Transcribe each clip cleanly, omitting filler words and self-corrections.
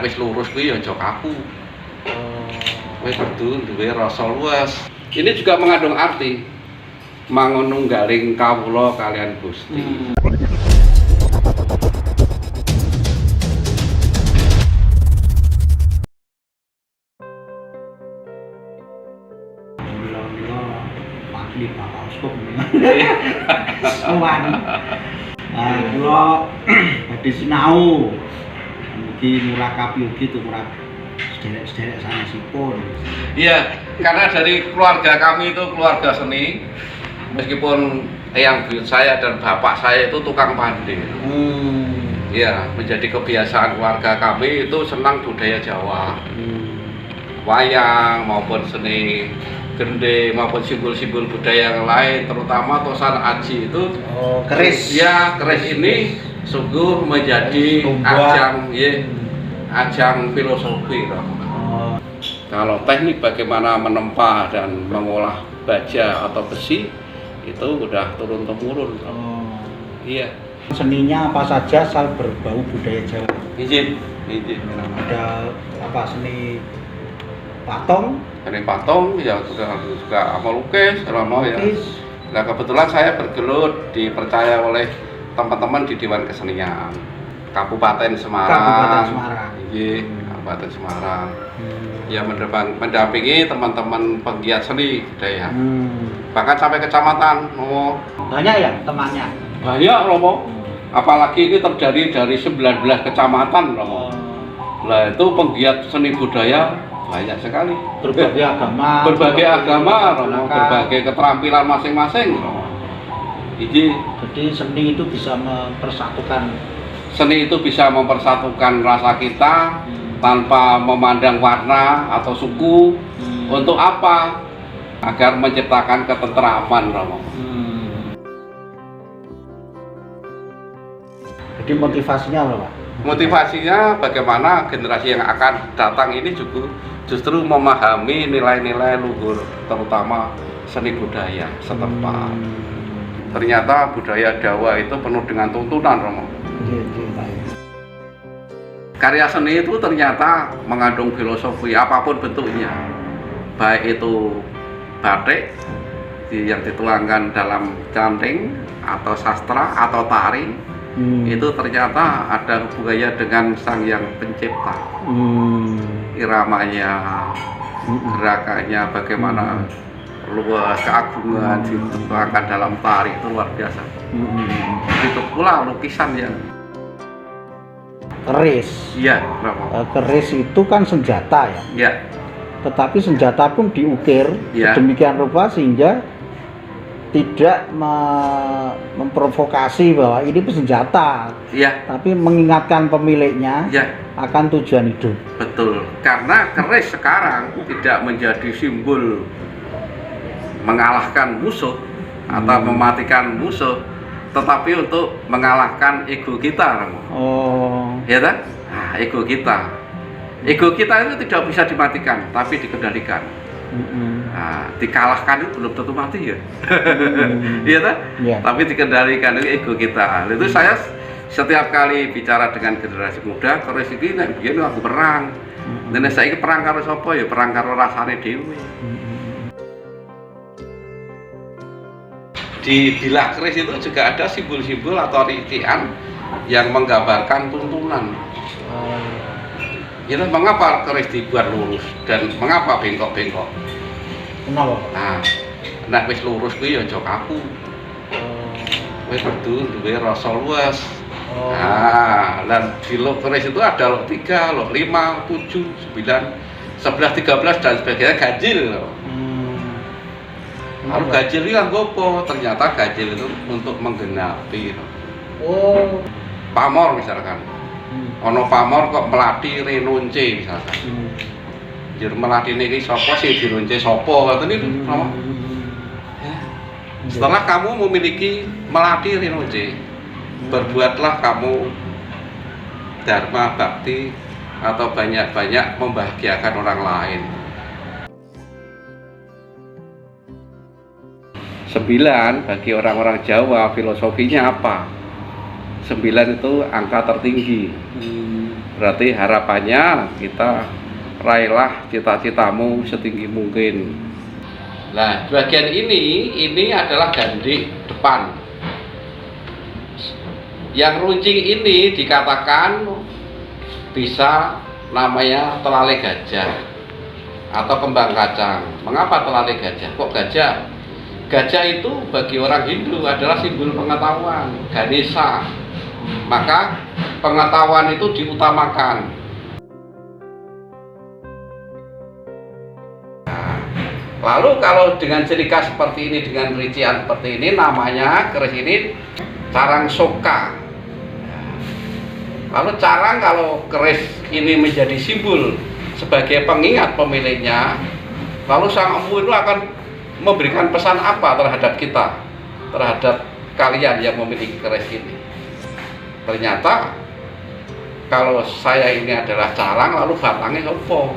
nek wis lurus kuwi ya aja kaku. Kowe kudu duwe rasa luas. Ini juga mengandung arti mangununggaling kawula kalian Gusti. Di Bapak Uskup wani. Kula badhe sinau mugi nurakapi ugi tumrap sederek-sederek sanesipun. Iya, karena dari keluarga kami itu keluarga seni. Meskipun eyang buyut saya dan bapak saya itu tukang pandai. Iya, menjadi kebiasaan keluarga kami itu senang budaya Jawa. Wayang maupun seni gende maupun simbol-simbol budaya yang lain, terutama tosan aji itu Keris. Ya, keris ini sungguh menjadi ajang filosofi. Kalau teknik bagaimana menempa dan mengolah baja atau besi itu udah turun-temurun. Iya. Seninya apa saja asal berbau budaya Jawa. Izin. Ada apa seni patung? Seni patung ya juga melukis, ya. Nah, kebetulan saya bergelut dipercaya oleh teman-teman di Dewan Kesenian Kabupaten Semarang. Iya, Kabupaten Semarang. Ya mendampingi teman-teman penggiat seni budaya. Bahkan sampai kecamatan. Banyak ya temannya? Banyak, Romo. Apalagi ini terdiri dari 19 kecamatan, Romo. Nah, itu penggiat seni budaya banyak sekali. Berbagai agama, Romo, berbagai keterampilan masing-masing, Romo. Jadi seni itu bisa mempersatukan. Seni itu bisa mempersatukan rasa kita tanpa memandang warna atau suku. Untuk apa? Agar menciptakan ketentraman, Romo. Jadi motivasinya apa, Pak? Motivasinya bagaimana generasi yang akan datang ini juga justru memahami nilai-nilai luhur, terutama seni budaya setempat. Ternyata budaya Jawa itu penuh dengan tuntunan, Romo. Karya seni itu ternyata mengandung filosofi apapun bentuknya, baik itu batik yang dituangkan dalam canting atau sastra atau tari. Itu ternyata ada hubungannya dengan Sang Yang Pencipta. Iramanya, gerakannya, bagaimana luas keagungan dituangkan dalam tari itu luar biasa. Itu pula lukisan yang keris. Iya, keris itu kan senjata ya. Iya. Tetapi senjata pun diukir sedemikian rupa sehingga tidak memprovokasi bahwa ini senjata, tapi mengingatkan pemiliknya akan tujuan hidup. Betul, karena keris sekarang tidak menjadi simbol mengalahkan musuh atau mematikan musuh, tetapi untuk mengalahkan ego kita. Ya kan? Nah, ego kita itu tidak bisa dimatikan, tapi dikendalikan. Nah, dikalahkan itu belum tentu mati ya. Iya kan? Tapi dikendalikan itu ego kita. Itu saya setiap kali bicara dengan generasi muda, keris iki nek biyen aku perang. Nek saiki perang karo sapa ya perang karo rasane dhewe. Di bilah keris itu juga ada simbol-simbol atau ritian yang menggambarkan tuntunan. Itu mengapa keris dibuat lurus dan mengapa bengkok-bengkok? Kenapa? Nah, nek wis lurus kuwi ya aja kaku. Kowe kudu duwe rasa luas. Nah, dan di lok keris itu ada lok 3, lok 5, 7, 9, 11, 13 dan sebagainya ganjil. Lalu ganjil itu kan apa? Ternyata ganjil itu untuk menggenapi. Pamor misalkan. Ono pamor kok melati renunce misalkan. Jur melati niki sapa sing dirunce sapa ngoten niku. Setelah kamu memiliki melati renunce, berbuatlah kamu dharma bakti atau banyak-banyak membahagiakan orang lain. 9 bagi orang-orang Jawa filosofinya apa? 9 itu angka tertinggi. Berarti harapannya kita raihlah cita-citamu setinggi mungkin. Nah, bagian ini adalah gandik depan. Yang runcing ini dikatakan bisa namanya telale gajah atau kembang kacang. Mengapa telale gajah? Kok gajah? Gajah itu bagi orang Hindu adalah simbol pengetahuan, Ganesha. Maka pengetahuan itu diutamakan. Lalu kalau dengan ciri khas seperti ini, dengan rincian seperti ini, namanya keris ini carang soka. Lalu carang, kalau keris ini menjadi simbol sebagai pengingat pemiliknya, lalu sang empu itu akan memberikan pesan apa terhadap kita, terhadap kalian yang memiliki keris ini. Ternyata kalau saya ini adalah carang, lalu batangnya apa?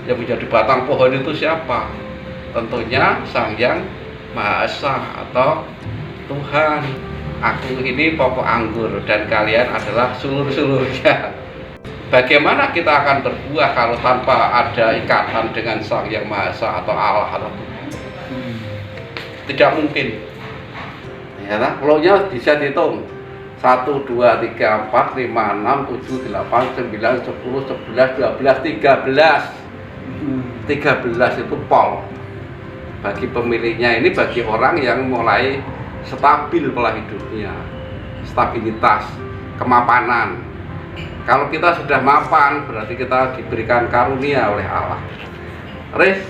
Yang menjadi batang pohon itu siapa? Tentunya Sang Hyang Maha Esa atau Tuhan. Aku ini pokok anggur dan kalian adalah sulur-sulurnya. Bagaimana kita akan berbuah kalau tanpa ada ikatan dengan Sang Hyang Maha Esa atau Allah atau Tuhan? Tidak mungkin. Ya, lo-nya bisa dihitung 1, 2, 3, 4, 5, 6, 7, 8, 9, 10, 11, 12, 13. 13 itu pol. Bagi pemiliknya ini, bagi orang yang mulai stabil pola hidupnya, stabilitas, kemapanan. Kalau kita sudah mapan, berarti kita diberikan karunia oleh Allah. Riz,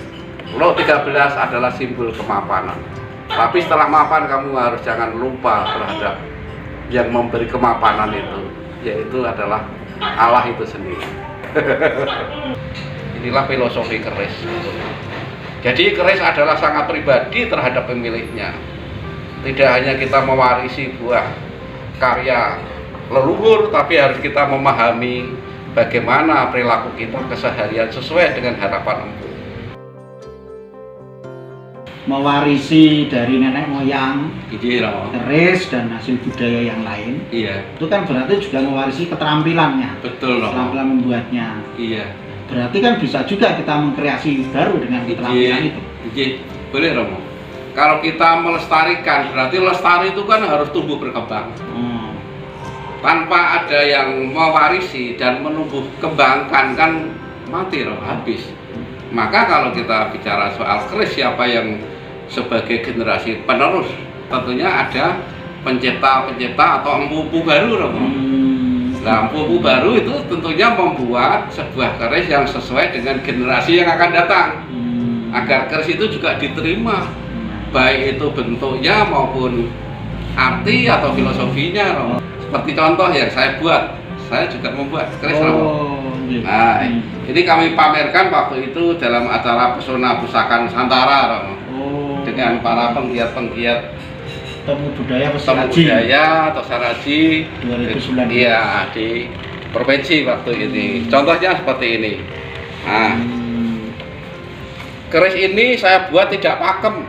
lo 13 adalah simbol kemapanan. Tapi setelah mapan, kamu harus jangan lupa terhadap yang memberi kemapanan itu, yaitu adalah Allah itu sendiri. Inilah filosofi keris. Jadi keris adalah sangat pribadi terhadap pemiliknya. Tidak hanya kita mewarisi buah karya leluhur, tapi harus kita memahami bagaimana perilaku kita keseharian sesuai dengan harapan empu. Mewarisi dari nenek moyang, Iya, keris dan hasil budaya yang lain. iya. Itu kan berarti juga mewarisi keterampilannya. Betul, keterampilan membuatnya. Iya. Berarti kan bisa juga kita mengkreasi baru dengan keterampilan itu. Iya, boleh Romo. Kalau kita melestarikan, berarti lestari itu kan harus tumbuh berkembang. Tanpa ada yang mewarisi dan menumbuh kembangkan, kan mati Romo, habis. Maka kalau kita bicara soal keris, siapa yang sebagai generasi penerus, tentunya ada pencipta-pencipta atau empu-empu baru Romo. Nah, empu-empu baru itu tentunya membuat sebuah keris yang sesuai dengan generasi yang akan datang, agar keris itu juga diterima, baik itu bentuknya maupun arti atau filosofinya Romo. Seperti contoh yang saya buat, saya juga membuat keris Romo. Nah, ini kami pamerkan waktu itu dalam acara Pesona Pusaka Nusantara Romo, dengan para penggiat-penggiat Temu Budaya atau Saraji 2009. Iya, di provinsi waktu ini. Contohnya seperti ini. Nah, keris ini saya buat tidak pakem.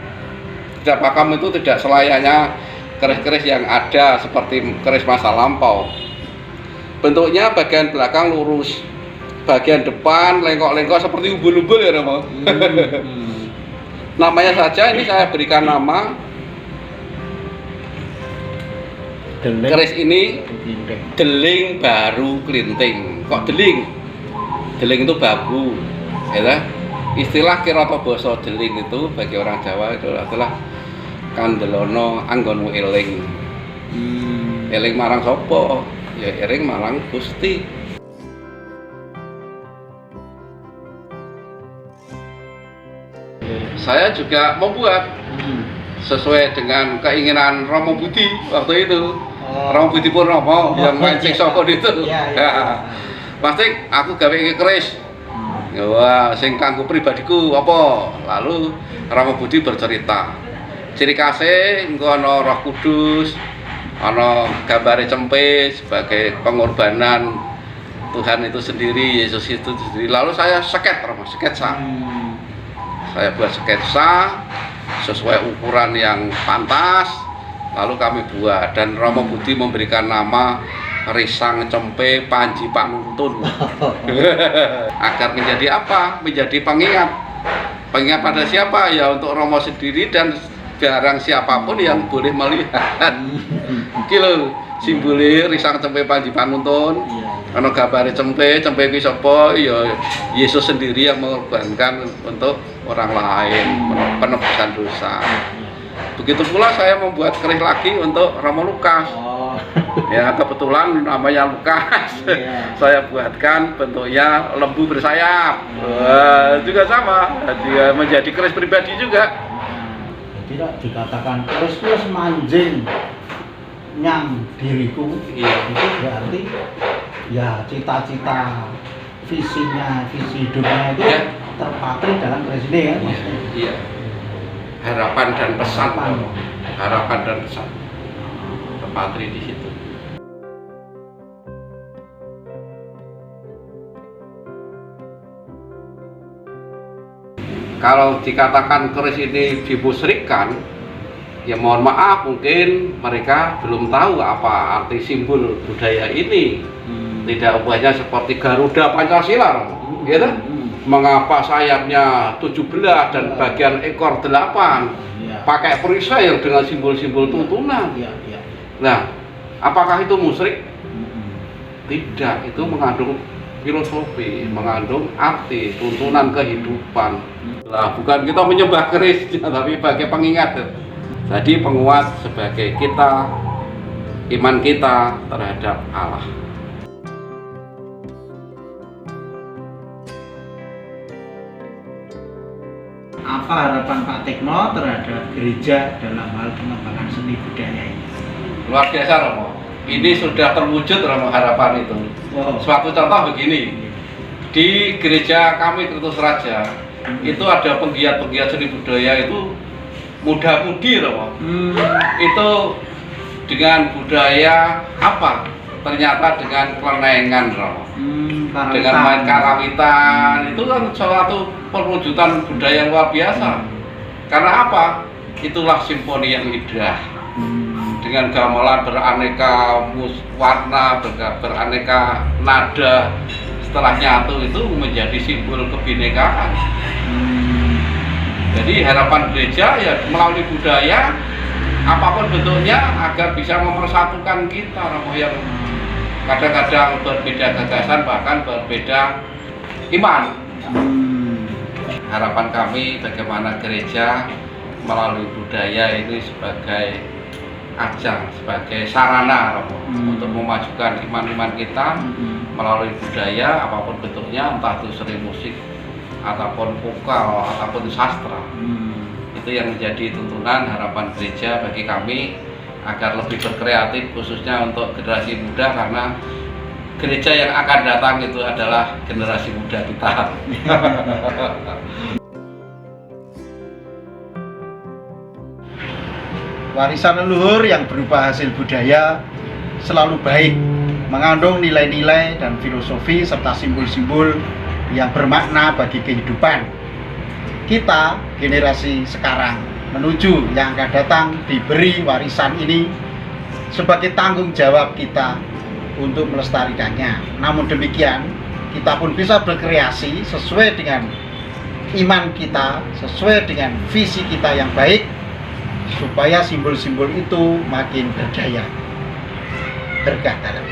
Tidak pakem itu tidak selayaknya keris-keris yang ada seperti keris masa lampau. Bentuknya bagian belakang lurus, bagian depan lengkok-lengkok seperti umbul-umbul ya Romo. Namanya saja ini saya berikan nama keris ini Deling Baru Klinting. Kok deling? Deling itu babu, ya. Istilah Kirata basa deling itu bagi orang Jawa itu adalah kandelono anggonmu eling. Eling marang sapa? Ya eling marang Gusti. Saya juga membuat sesuai dengan keinginan Romo Budi waktu itu. Romo Budi Purnomo yang main sing soko itu. Pasti aku gawe keris. Wah, sing kanggo pribadiku apa? Lalu Romo Budi bercerita. Ciri khasnya engko ana Roh Kudus, ana gambare cempe sebagai pengorbanan Tuhan itu sendiri, Yesus itu sendiri. Lalu saya sketsa. Saya buat sketsa sesuai ukuran yang pantas, lalu kami buat, dan Romo Budi memberikan nama Risang Cempe Panji Panuntun. Agar menjadi apa? Menjadi pengingat. Pengingat pada siapa? Ya untuk Romo sendiri dan barang siapapun yang boleh melihat. Kilo simbole Risang Cempe Panji Panuntun. Ana gambare cempe kuwi sapa? Ya Yesus sendiri yang mengorbankan untuk orang lain, penebusan dosa. Begitu pula saya membuat keris lagi untuk Romo Lukas. Ya kebetulan namanya Lukas. Saya buatkan bentuknya lembu bersayap. Juga sama, dia menjadi keris pribadi juga. Tidak dikatakan keris manjing nyang diriku. Itu berarti ya cita-cita visinya, visi hidupnya itu terpatri dalam keris ini kan? Iya. Harapan dan pesan. Harapan dan pesan. Terpatri di situ. Kalau dikatakan keris ini dimusyrikkan, ya mohon maaf, mungkin mereka belum tahu apa arti simbol budaya ini. Tidak ubahnya seperti Garuda Pancasila, gitu? Mengapa sayapnya 17 dan bagian ekor 8, pakai perisai yang dengan simbol-simbol tuntunan. Nah, apakah itu musyrik? Tidak, itu mengandung filosofi, mengandung arti, tuntunan kehidupan. Nah, bukan kita menyembah keris, tapi sebagai pengingat. Jadi penguat sebagai kita, iman kita terhadap Allah. Apa harapan Pak Tekno terhadap gereja dalam hal pengembangan seni budaya ini? Luar biasa Romo. Ini sudah terwujud Romo harapan itu. Suatu contoh begini. Di gereja kami Kertus Raja, itu ada penggiat-penggiat seni budaya itu muda-mudi Romo. Itu dengan budaya apa? Ternyata dengan kelenengan Romo. Dengan main karawitan, itu kan suatu perwujudan budaya yang luar biasa. Karena apa? Itulah simfoni yang indah. Dengan gamelan beraneka warna, beraneka nada, setelah nyatu itu menjadi simbol kebinekaan. Jadi harapan gereja ya melalui budaya apapun bentuknya agar bisa mempersatukan kita, Romo, yang kadang-kadang berbeda gagasan bahkan berbeda iman. Harapan kami bagaimana gereja melalui budaya ini sebagai ajang, sebagai sarana Romo, untuk memajukan iman-iman kita melalui budaya apapun bentuknya, entah itu seni musik ataupun vokal ataupun sastra. Itu yang menjadi tuntunan harapan gereja bagi kami agar lebih berkreatif, khususnya untuk generasi muda, karena gereja yang akan datang itu adalah generasi muda kita. Warisan leluhur yang berupa hasil budaya selalu baik, mengandung nilai-nilai dan filosofi serta simbol-simbol yang bermakna bagi kehidupan. Kita, generasi sekarang menuju yang akan datang, diberi warisan ini sebagai tanggung jawab kita untuk melestarikannya. Namun demikian, kita pun bisa berkreasi sesuai dengan iman kita, sesuai dengan visi kita yang baik, supaya simbol-simbol itu makin berdaya. Berkah dalam.